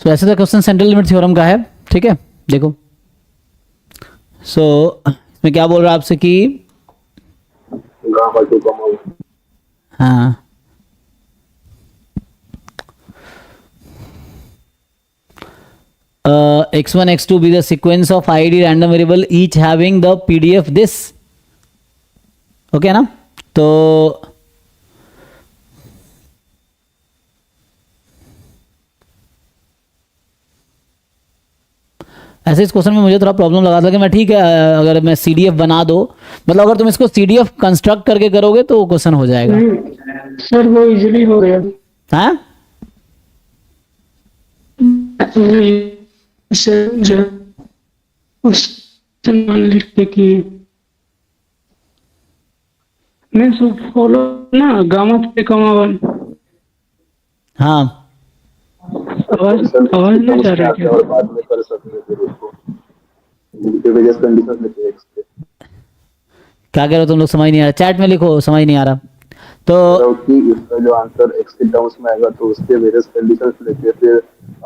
सो ऐसे तो question central limit theorem का है, ठीक है। देखो सो इसमें क्या बोल रहा है आपसे कि गामा 2, हाँ x1 x2 be the sequence of id random variable each having the pdf this, okay ना। तो ऐसे इस क्वेश्चन में मुझे थोड़ा प्रॉब्लम लगा था कि मैं ठीक है अगर मैं सीडीएफ बना दो, मतलब अगर तुम इसको सीडीएफ कंस्ट्रक्ट करके करोगे तो क्वेश्चन हो जाएगा। सर वो इजीली हो गया। हाँ लिख के कि मैं सब फॉलो ना गामा 3,1। हाँ आवाज नहीं जा रही क्या? और बाद में कर सकते हैं फिर उसको वेरियस कंडीशन लेते हैं एक्स पे। क्या कह रहे हो तुम लोग, समझ नहीं आ रहा, चैट में लिखो, समझ नहीं आ रहा। तो कि इसका जो आंसर एक्स के टर्म्स में आएगा तो उसके वेरियस कंडीशंस लेके फिर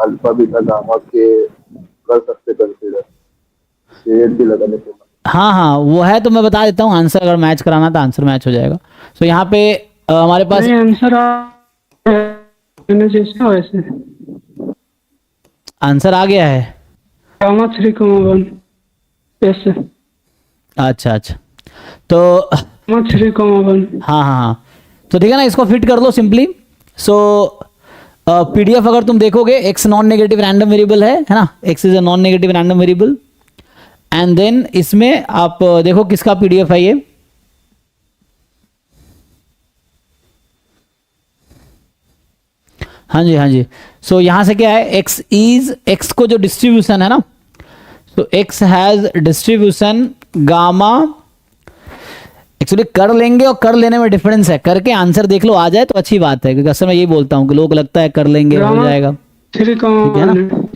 अल्फा बीटा गामा के कर सकते कंसीडर शेड भी लगाने के बाद। हाँ हाँ वो है, तो मैं बता देता हूँ आंसर, अगर मैच कराना तो आंसर मैच हो जाएगा। तो यहाँ पे हमारे पास आंसर जैसे वैसे आंसर आ गया है गामा 3,1 ऐसे। अच्छा अच्छा, तो गामा 3,1 हाँ हाँ हाँ, तो ठीक है ना, इसको फिट कर लो सिंपली। सो पीडीएफ अगर तुम देखोगे X non negative random variable है ना, X is a non negative random variable, and then इसमें आप देखो किसका पीडीएफ है ये, हाँ जी हाँ जी। सो यहाँ से क्या है, एक्स इज, एक्स को जो डिस्ट्रीब्यूशन है ना, तो x has distribution gamma, actually कर लेंगे और कर लेने में डिफरेंस है, करके आंसर देख लो आ जाए तो अच्छी बात है, क्योंकि अक्सर मैं यही बोलता हूँ कि लोग लगता है कर लेंगे हो जाएगा, ठीक है ना।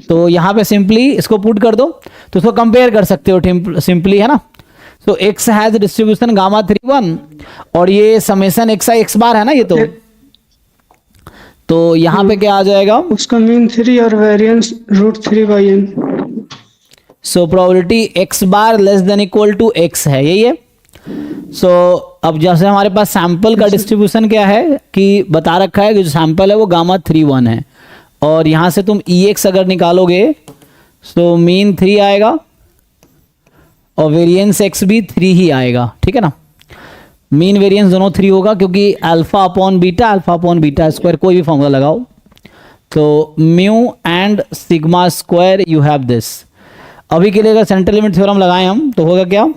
तो यहाँ पे सिंपली इसको पुट कर दो, तो इसको कंपेयर कर सकते हो सिंपली, है ना। तो एक्स हैज डिस्ट्रीब्यूशन गामा 3,1 और ये समेशन एक्स आई एक्स बार है ना ये, तो यहाँ पे क्या आ जाएगा, उसका मीन 3 और variance √3/n। So probability X bar less than equal to X है, यही है। सो अब जैसे हमारे पास सैंपल का डिस्ट्रीब्यूशन क्या है कि बता रखा है कि जो सैंपल है वो गामा 3,1 है, और यहां से तुम ई एक्स अगर निकालोगे तो मीन 3 आएगा और वेरिएंस एक्स भी 3 ही आएगा, ठीक है ना। मीन वेरिएंस दोनों 3 होगा क्योंकि अल्फा अपॉन बीटा स्क्वायर, कोई भी फॉर्मूला लगाओ, तो mu and sigma square you have this. अभी के लिए अगर सेंट्रल लिमिट थ्योरम लगाएं हम तो होगा क्या,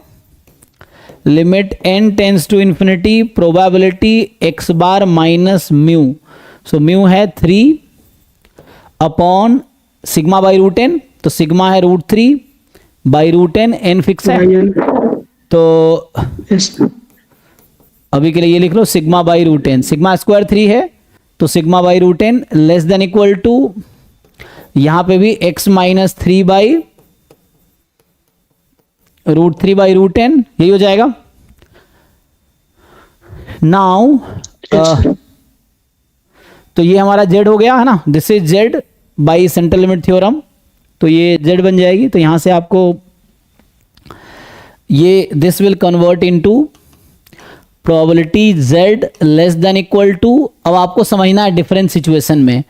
limit n tends to infinity probability x bar minus mu, so mu है 3 अपॉन सिग्मा बाई √n, तो सिग्मा है √3 बाई √n, n फिक्स है, तो अभी के लिए ये लिख लो sigma by √n, sigma square 3 है तो sigma by √n less than equal to, यहां पे भी x minus 3 by √3 by √n, यही हो जाएगा। नाउ तो ये हमारा z हो गया है ना, this is z by central limit theorem, तो ये z बन जाएगी। तो यहां से आपको ये this will convert into probability z less than equal to, अब आपको समझना है डिफरेंट सिचुएशन में,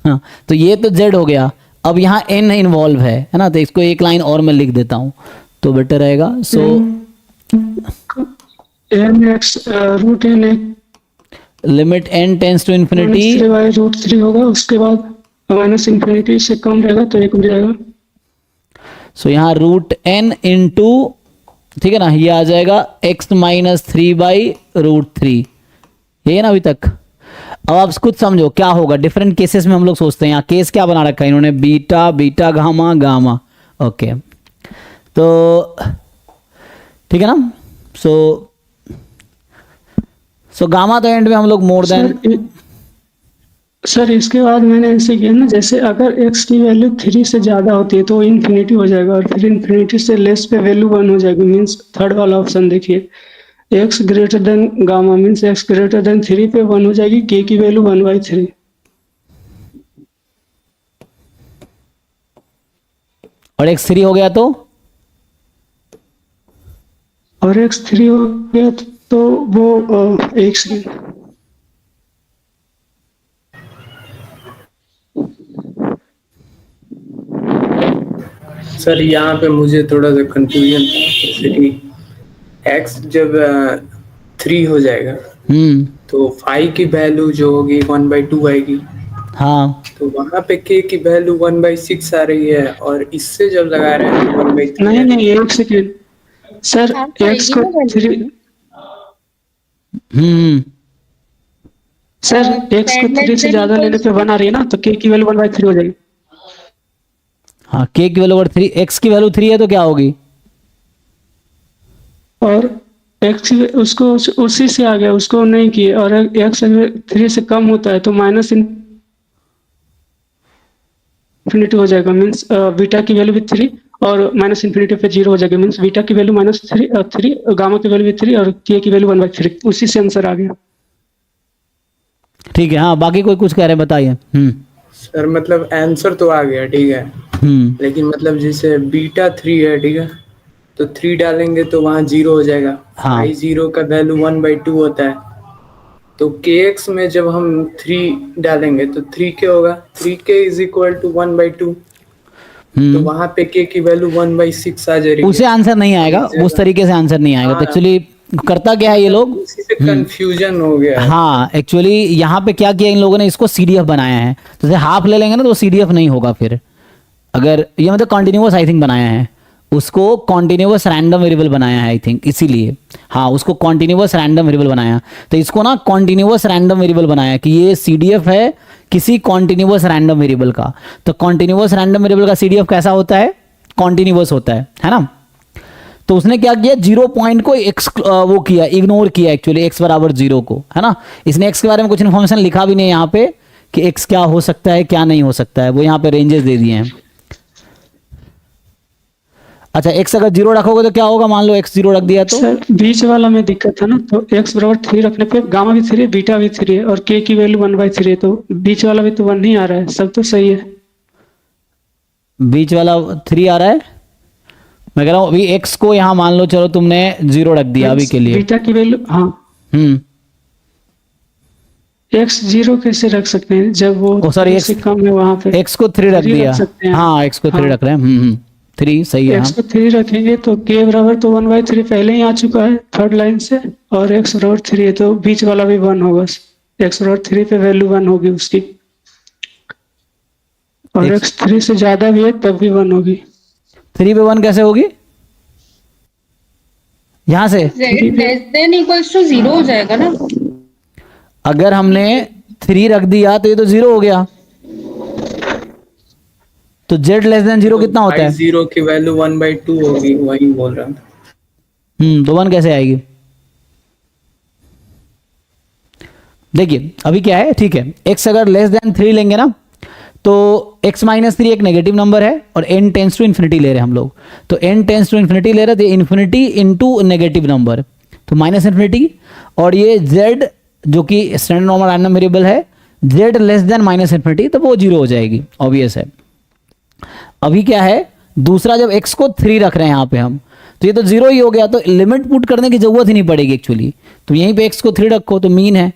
हाँ, तो ये तो z हो गया, अब यहाँ n इन्वॉल्व है ना, तो इसको एक लाइन और मैं लिख देता हूं तो बेटर रहेगा। So limit n tends to infinity √3 होगा, उसके बाद माइनस इन्फिनिटी से कम रहेगा तो 1 हो जाएगा। सो यहाँ √n इंटू, ठीक है ना, ये आ जाएगा x माइनस 3 बाई √3, ये है ना अभी तक। अब आप खुद समझो क्या होगा, डिफरेंट केसेस में हम लोग सोचते हैं, यहाँ केस क्या बना रखा है इन्होंने, beta beta gamma gamma, okay, तो ठीक है ना। सो गामा तो एंड में हम लोग मोर देन, सर इसके बाद मैंने ऐसे किया ना, जैसे अगर x की वैल्यू 3 से ज़्यादा होती है तो इन्फिनिटी हो जाएगा, और फिर इन्फिनिटी से लेस पे वैल्यू 1 हो जाएगी, मीन्स थर्ड वाला ऑप्शन देखिए, x greater than gamma means x greater than 3 पे 1 हो जाएगी, k की वैल्यू 1/3। और x3 हो गया और x3 हो गया तो वो एक सेकेंड, सर यहाँ पे मुझे थोड़ा सा कंफ्यूजन था, जैसे कि x जब 3 हो जाएगा तो 5 की वैल्यू जो होगी 1/2 आएगी, हाँ तो वहां पे k की वैल्यू 1/6 आ रही है, और इससे जब लगा रहे हैं तो 1/3 नहीं है। नहीं एक सेकेंड सर, x को 3 हम्म सर x को 3 से ज्यादा लेने पे 1 आ रही है ना, तो k की वैल्यू 1/3 हो जाएगी। हाँ, k की वैल्यू 3, x की वैल्यू 3 है तो क्या होगी? और x उसको उसी से आ गया, उसको नहीं किए, और x 3 से कम होता है तो माइनस इन्फिनिटी हो जाएगा, मीन्स बीटा की वैल्यू भी 3 और माइनस इन्फिनिटी पे 0 हो जाएगा, मीन्स बीटा की वैल्यू -3, गामा की वैल्यू भी 3 और k की वैल्यू 1/3, उसी से आंसर आ गया। ठीक है। हाँ, बाकी कोई कुछ कह रहे हैं, बताइए। सर मतलब आंसर तो आ गया, ठीक है, लेकिन मतलब जैसे बीटा 3 है, ठीक है, तो 3 डालेंगे तो वहाँ 0 हो जाएगा। हाँ। आई 0 का वैल्यू 1/2 होता है, तो kx में जब हम 3 डालेंगे तो 3k होगा, 3k इज इक्वल टू 1/2, तो वहाँ पे k की वैल्यू 1/6 आ जाएगी। उसे आंसर नहीं आएगा, उस तरीके से आंसर नहीं आएगा। तो एक्चुअली करता क्या है ये लोग, उसी से कंफ्यूजन हो गया है। हाँ, एक्चुअली यहाँ पे क्या किया इन लोगों ने, इसको CDF बनाया है। तो जैसे हाफ ले लेंगे ना तो CDF नहीं होगा फिर। अगर ये मतलब कॉन्टिन्यूअस आई थिंक बनाया है, उसको कॉन्टिन्यूअस रैंडम वेरिएबल बनाया है आई थिंक, इसीलिए। हाँ, उसको कॉन्टिन्यूअस रैंडम वेरिएबल बनाया, तो इसको ना कॉन्टिन्यूअस रैंडम वेरिएबल बनाया कि ये CDF है किसी कॉन्टिन्यूअस रैंडम वेरिएबल का। तो कॉन्टिन्यूअस रैंडम वेरिएबल का CDF कैसा होता है? कॉन्टिन्यूअस होता है ना। तो उसने क्या किया, 0 पॉइंट को वो किया, इग्नोर किया एक्चुअली x बराबर 0 को, है ना। इसने x के बारे में कुछ इन्फॉर्मेशन लिखा भी नहीं यहाँ पे कि x क्या हो सकता है क्या नहीं हो सकता है, वो यहाँ पे रेंजेस दे दिए हैं। अच्छा, x अगर 0 रखोगे तो क्या होगा, मान लो x 0 रख दिया तो सर बीच वाला में दिक्कत है ना, तो x बराबर 3 रखने पे गामा भी 3 है, बीटा भी 3 है और k की वैल्यू 1/3 है, तो बीच वाला भी तो 1 ही आ रहा है, सब तो सही है। बीच वाला 3 आ रहा है। मैं कह रहा हूँ अभी x को यहाँ मान लो, चलो तुमने 0 रख दिया अभी के लिए। बीटा की वैल्यू, हाँ x 0 कैसे रख सकते हैं जब वो सॉरी, से कम है, वहां पे x को 3 रख दिया। सकते हैं। हाँ, x को 3 रख रहे हैं। 3 सही है। x को 3 रखेंगे तो k बराबर तो 1/3 पहले ही आ चुका है थर्ड लाइन से, और x बराबर 3 है तो बीच वाला भी 1 होगा, x बराबर 3 पे वैल्यू 1 होगी उसकी, और x 3 से ज्यादा भी है तब भी 1 होगी। 3 पे 1 कैसे होगी? यहां से z <= 0 हो जाएगा ना। अगर हमने 3 रख दिया तो ये तो 0 हो गया, तो z <= 0 कितना होता है? 0 की वैल्यू 1/2 होगी, वही बोल रहा हूँ। तो 1 कैसे आएगी? देखिए अभी क्या है, ठीक है, x अगर <3 लेंगे ना तो x - 3 एक नेगेटिव नंबर है और n टेंस टू इन्फिनिटी ले रहे हैं हम लोग, तो n टेंस टू इन्फिनिटी ले रहे थे, इन्फिनिटी इनटू नेगेटिव नंबर, तो -इन्फिनिटी, और ये z जो कि स्टैंडर्ड नॉर्मल रैंडम वेरिएबल है, z -इन्फिनिटी, तो वो 0 हो जाएगी, ऑब्वियस है। अभी क्या है, दूसरा जब x को 3 रख रहे हैं यहाँ पे हम, तो ये तो 0 ही हो गया, तो लिमिट पुट करने की जरूरत ही नहीं पड़ेगी एक्चुअली। तो यहीं पे x को 3 रखो तो मीन है,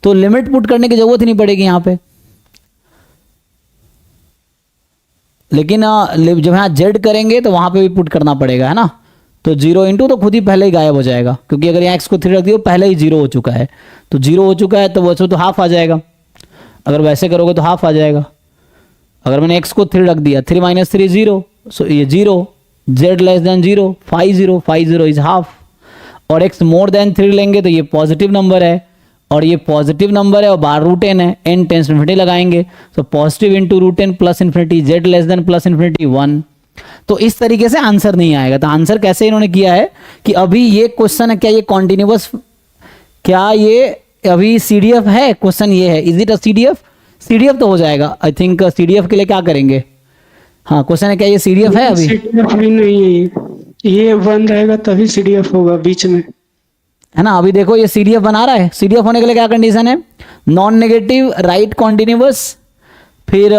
तो लिमिट पुट करने की जरूरत ही नहीं पड़ेगी यहाँ पे। लेकिन जब यहाँ z करेंगे तो वहां पे भी पुट करना पड़ेगा, है ना। तो 0 इंटू तो खुद ही पहले ही गायब हो जाएगा, क्योंकि अगर यहाँ x को 3 रख दिया पहले ही 0 हो चुका है, तो 0 हो चुका है तो वैसे तो हाफ आ जाएगा, अगर वैसे करोगे तो हाफ आ जाएगा। अगर मैंने x को 3 रख दिया, 3 - 3 0, सो ये 0, z <= 0, 5 0 इज हाफ, और x मोर देन 3 लेंगे तो ये पॉजिटिव नंबर है, और ये पॉजिटिव नंबर है और बाहर √n है, n टेंस टू इन्फिनिटी लगाएंगे, तो positive into √n plus infinity, z <= plus infinity 1। तो इस तरीके से आंसर नहीं आएगा। तो आंसर कैसे इन्होंने किया है कि अभी ये क्वेश्चन है, क्या ये कॉन्टिन्यूअस, क्या ये अभी CDF है? क्वेश्चन ये है, is it a CDF? CDF तो हो जाएगा आई थिंक। CDF के लिए क्या करेंगे? हाँ, क्वेश्चन है क्या ये CDF है? अभी CDF भी नहीं है, ये 1 रहेगा तभी CDF होगा बीच में, है ना। अभी देखो ये CDF बना रहा है, CDF होने के लिए क्या कंडीशन है? नॉन नेगेटिव, राइट कॉन्टिन्यूअस, फिर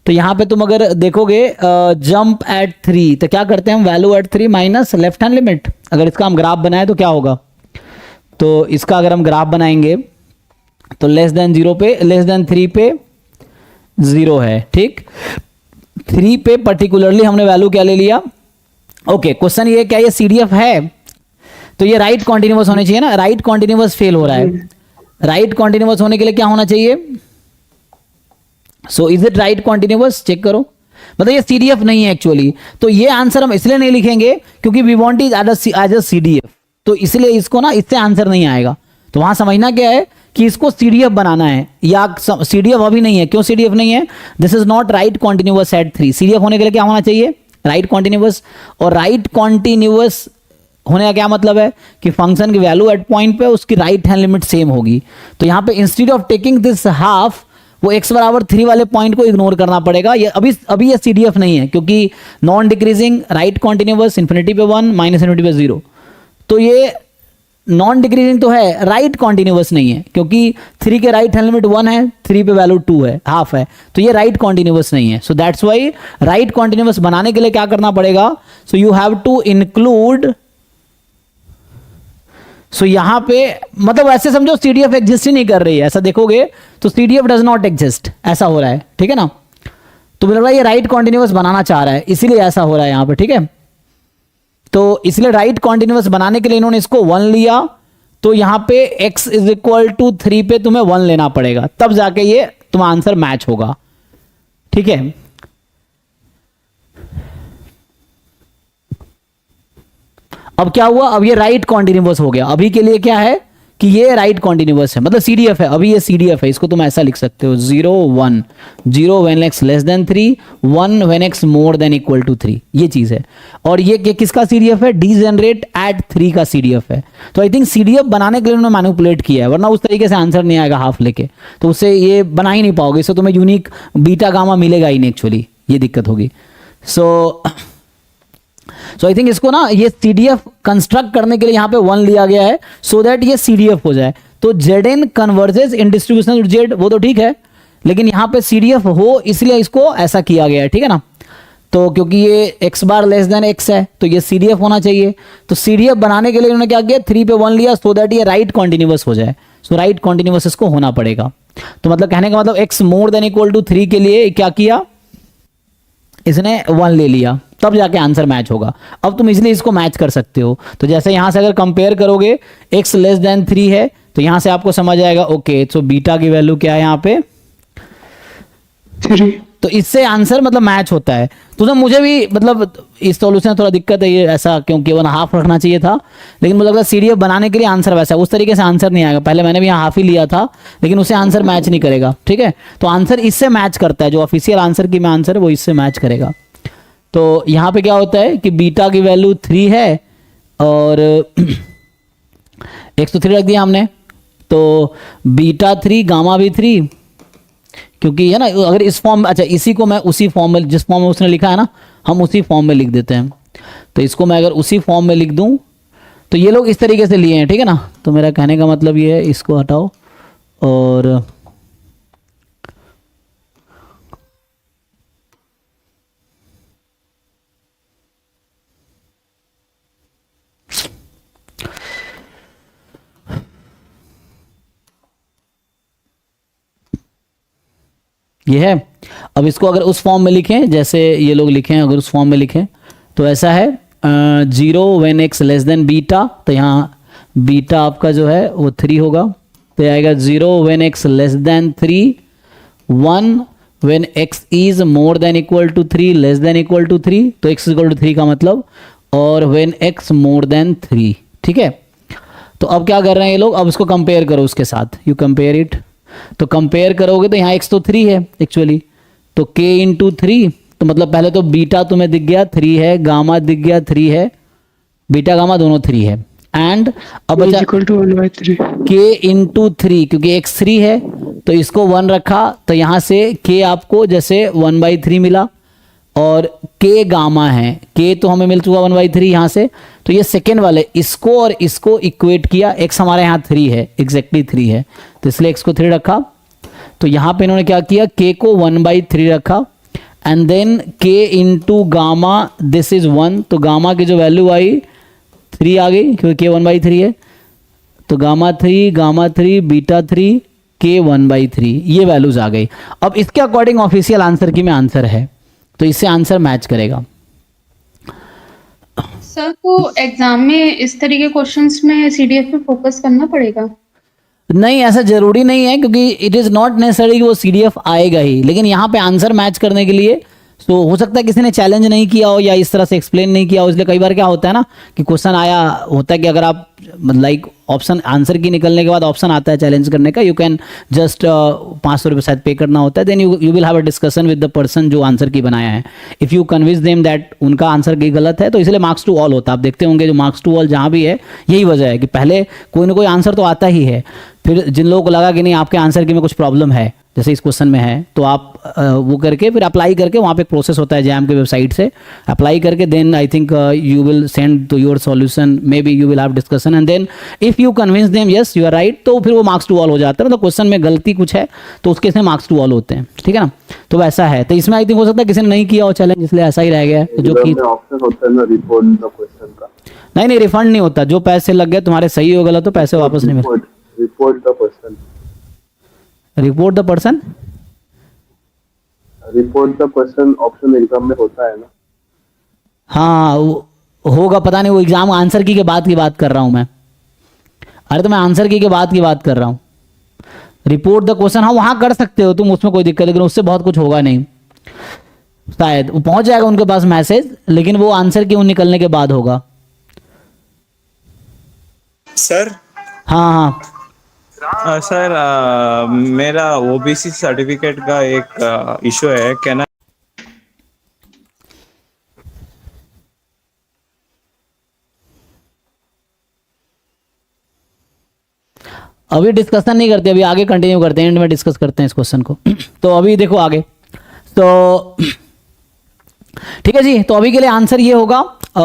तो यहाँ पे तुम अगर देखोगे जंप एट 3, तो क्या करते हैं हम, value at 3 minus left hand limit. अगर इसका हम ग्राफ बनाए तो क्या होगा, तो इसका अगर हम ग्राफ बनाएंगे तो लेस देन 0 पे, लेस देन 3 पे 0 है, ठीक। 3 पे पर्टिकुलरली हमने वैल्यू क्या ले लिया। ओके, क्वेश्चन ये क्या, ये CDF है तो ये राइट कॉन्टिन्यूअस होने चाहिए ना, राइट कॉन्टिन्यूअस फेल हो रहा है। राइट कॉन्टिन्यूअस होने के लिए क्या होना चाहिए, so is it right continuous, check करो। मतलब ये CDF नहीं है एक्चुअली, तो ये आंसर हम इसलिए नहीं लिखेंगे क्योंकि we want is as a CDF, तो इसलिए इसको ना इससे आंसर नहीं आएगा। तो वहां समझना क्या है कि इसको CDF बनाना है, या CDF अभी नहीं है। क्यों CDF नहीं है, this is not right continuous at 3। CDF होने के लिए क्या होना चाहिए, राइट कॉन्टिन्यूअस। और राइट कॉन्टिन्यूअस होने का क्या मतलब है कि फंक्शन की वैल्यू एट पॉइंट पे उसकी राइट हैंड लिमिट सेम होगी। तो यहाँ पे instead of taking this half, वो x बराबर 3 वाले पॉइंट को इग्नोर करना पड़ेगा। ये अभी ये CDF नहीं है क्योंकि non decreasing right continuous, infinity पे 1, माइनस इन्फिनिटी पे 0। तो ये नॉन डिक्रीजिंग तो है, राइट कॉन्टिन्यूअस नहीं है क्योंकि 3 के राइट हैंड लिमिट 1 है, 3 पे वैल्यू 2 है, हाफ है, तो ये राइट कॉन्टिन्यूअस नहीं है। So that's why right continuous बनाने के लिए क्या करना पड़ेगा, so you have to include, so यहां पे मतलब ऐसे समझो CDF एग्जिस्ट ही नहीं कर रही है, ऐसा देखोगे तो CDF डज नॉट एग्जिस्ट, ऐसा हो रहा है, ठीक है ना। तो मुझे लग रहा है ये राइट कॉन्टिन्यूअस बनाना चाह रहा है, इसीलिए ऐसा हो रहा है यहां पे, ठीक है। तो इसलिए राइट कॉन्टिन्यूअस बनाने के लिए इन्होंने इसको 1 लिया, तो यहां पे x इज इक्वल टू 3 पे तुम्हें 1 लेना पड़ेगा, तब जाके ये तुम्हारा आंसर मैच होगा, ठीक है। अब क्या हुआ, अब ये राइट कॉन्टिन्यूअस हो गया। अभी के लिए क्या है कि ये राइट कॉन्टिन्यूअस है, मतलब CDF है, अभी ये CDF है। इसको तुम ऐसा लिख सकते हो 0 1, 0 when x less than 3, 1 when x more than equal to 3, ये चीज है। और ये किसका CDF है, डीजेनरेट एट 3 का CDF है। तो आई थिंक CDF बनाने के लिए उन्होंने मैनिपुलेट किया है, वरना उस तरीके से आंसर नहीं आएगा हाफ लेके, तो उससे ये बना ही नहीं पाओगे, इससे तुम्हें यूनिक बीटा गामा मिलेगा ही नहीं एक्चुअली, ये दिक्कत होगी। सो आई थिंक इसको ना ये CDF कंस्ट्रक्ट करने के लिए यहाँ पे 1 लिया गया है, सो दैट ये CDF हो जाए। तो Zn कन्वर्जेस इन डिस्ट्रीब्यूशन Z, वो तो ठीक है, लेकिन यहाँ पे CDF हो इसलिए इसको ऐसा किया गया है, ठीक है ना। तो क्योंकि ये x बार लेस देन x है तो ये CDF होना चाहिए। तो CDF बनाने के लिए उन्होंने क्या किया, 3 पे 1 लिया, सो दैट ये राइट कॉन्टिन्यूअस हो जाए। सो राइट कॉन्टिन्यूअस इसको होना पड़ेगा। तो मतलब कहने का मतलब x more than equal to 3 के लिए क्या किया, इसने 1 ले लिया, तब जाके आंसर मैच होगा। अब तुम इसलिए इसको मैच कर सकते हो। तो जैसे यहां से अगर कंपेयर करोगे x लेस देन 3 है, तो यहां से आपको समझ आएगा ओके, तो बीटा की वैल्यू क्या है यहाँ पे 3। तो इससे आंसर मतलब मैच होता है। तो मुझे भी मतलब इस सॉल्यूशन में थोड़ा दिक्कत है ये ऐसा, क्योंकि 1/2 रखना चाहिए था, लेकिन मुझे लगता है CDF बनाने के लिए आंसर वैसा है, उस तरीके से आंसर नहीं आएगा। पहले मैंने भी यहाँ हाफ ही लिया था, लेकिन उसे आंसर मैच नहीं करेगा, ठीक है। तो आंसर इससे मैच करता है, जो ऑफिशियल आंसर की मैं आंसर है वो इससे मैच करेगा। तो यहाँ पे क्या होता है कि बीटा की वैल्यू 3 है और x तो 3 रख दिया हमने, तो बीटा 3 गामा भी 3, क्योंकि है ना, अगर इस फॉर्म, अच्छा इसी को मैं उसी फॉर्म में, जिस फॉर्म में उसने लिखा है ना, हम उसी फॉर्म में लिख देते हैं। तो इसको मैं अगर उसी फॉर्म में लिख दूं तो ये लोग इस तरीके से लिए हैं, ठीक है ना। तो मेरा कहने का मतलब ये है, इसको हटाओ और ये है। अब इसको अगर उस फॉर्म में लिखें जैसे ये लोग लिखे हैं, अगर उस फॉर्म में लिखें तो ऐसा है 0 when x less then beta, तो यहाँ बीटा आपका जो है वो 3 होगा, तो आएगा 0 when x less than 3, 1 when x is more than equal to 3, less than equal to 3, तो x इक्वल टू 3 का मतलब, और व्हेन x मोर देन 3, ठीक है। तो अब क्या कर रहे हैं ये लोग, अब इसको कंपेयर करो उसके साथ, यू कंपेयर इट। तो कंपेयर करोगे तो यहाँ x तो 3 है एक्चुअली, तो k इंटू 3, तो मतलब पहले तो बीटा तुम्हें दिख गया 3 है, गामा दिख गया 3 है, बीटा गामा दोनों 3 है, एंड अब k इंटू 3, क्योंकि x 3 है तो इसको 1 रखा, तो यहाँ से k आपको जैसे 1/3 मिला, और k गामा है, k तो हमें मिल चुका 1/3 यहाँ से, तो ये सेकेंड वाले इसको और इसको इक्वेट किया, x हमारे यहाँ 3 है, एग्जैक्टली 3 है, तो इसलिए x को 3 रखा। तो यहाँ पे इन्होंने क्या किया, k को 1/3 रखा, and then k into gamma this is 1, तो गामा की जो वैल्यू आई 3 आ गई क्योंकि k 1/3 है, तो गामा 3 बीटा 3 k 1/3 ये वैल्यूज आ गई। अब इसके अकॉर्डिंग ऑफिशियल आंसर की में आंसर है, तो इससे आंसर मैच करेगा। सर तो एग्जाम में इस तरीके क्वेश्चंस में सीडीएफ पे फोकस करना पड़ेगा? नहीं, ऐसा जरूरी नहीं है क्योंकि इट इज़ नॉट नेसेसरी कि वो सीडीएफ आएगा ही, लेकिन यहाँ पे आंसर मैच करने के लिए तो हो सकता है किसी ने चैलेंज नहीं किया हो या इस तरह से एक्सप्लेन नहीं किया हो, इसलिए कई बार क्या होता है ना कि क्वेश्चन आया होता है कि अगर आप लाइक ऑप्शन आंसर की निकलने के बाद ऑप्शन आता है चैलेंज करने का, यू कैन जस्ट 500 रुपये शायद पे करना होता है, then you will have a discussion with the person जो आंसर की बनाया है। If you convince them that उनका आंसर की गलत है, तो इसलिए मार्क्स टू ऑल होता है। आप देखते होंगे जो मार्क्स टू ऑल जहाँ भी है यही वजह है कि पहले कोई ना कोई आंसर तो आता ही है, फिर जिन लोगों को लगा कि नहीं आपके आंसर की में कुछ प्रॉब्लम है जैसे इस क्वेश्चन में है, तो आप वो करके फिर अप्लाई करके वहाँ पे एक प्रोसेस होता है जैम के वेबसाइट से अप्लाई करके, then I think you will send to your solution, maybe you will have discussion and then if you convince them yes you are right, तो फिर वो मार्क्स टू ऑल हो जाता है। मतलब क्वेश्चन में गलती कुछ है तो उसके से मार्क्स टू ऑल होते हैं, ठीक है ना। तो वैसा है, तो इसमें आई थिंक हो सकता है किसी ने नहीं किया हो चैलेंज, इसलिए ऐसा ही रह गया है जो कि ऑप्शन होता है ना रिपोर्ट द क्वेश्चन का। नहीं रिफंड नहीं होता, जो पैसे लग गए तुम्हारे सही हो गलत तो पैसे वापस नहीं मिलते। Report the person, report the person, report the person option exam में होता है ना। हाँ होगा, पता नहीं, वो एग्जाम आंसर की के बाद की बात कर रहा हूं मैं। अरे तो मैं आंसर की के बाद की बात कर रहा हूं। रिपोर्ट द क्वेश्चन हाँ वहां कर सकते हो तुम, उसमें कोई दिक्कत, लेकिन उससे बहुत कुछ होगा नहीं, शायद वो पहुंच जाएगा उनके पास मैसेज, लेकिन वो आंसर की निकलने के बाद होगा। सर हाँ सर मेरा ओबीसी सर्टिफिकेट का एक इशू है, क्या अभी डिस्कशन नहीं करते, अभी आगे कंटिन्यू करते हैं, एंड में डिस्कस करते हैं इस क्वेश्चन को। तो अभी देखो आगे, तो ठीक है जी, तो अभी के लिए आंसर ये होगा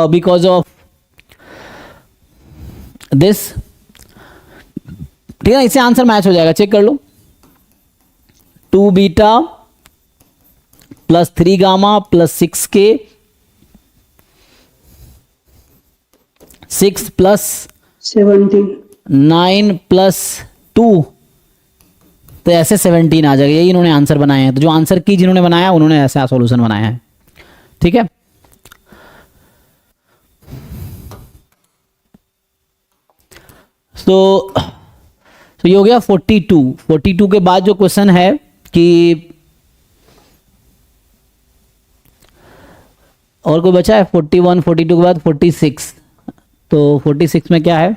बिकॉज ऑफ दिस, ठीक है ना, इससे आंसर मैच हो जाएगा, चेक कर लो। 2 beta plus 3 gamma plus 6k 6 plus 17 9 plus 2, तो ऐसे 17 आ जाएगा। यही इन्होंने आंसर बनाए हैं, तो जो आंसर की जिन्होंने बनाया उन्होंने ऐसा सॉल्यूशन बनाया है, ठीक है। तो ये हो गया 42 के बाद जो क्वेश्चन है कि और कोई बचा है 41, 42 के बाद 46, तो 46 में क्या है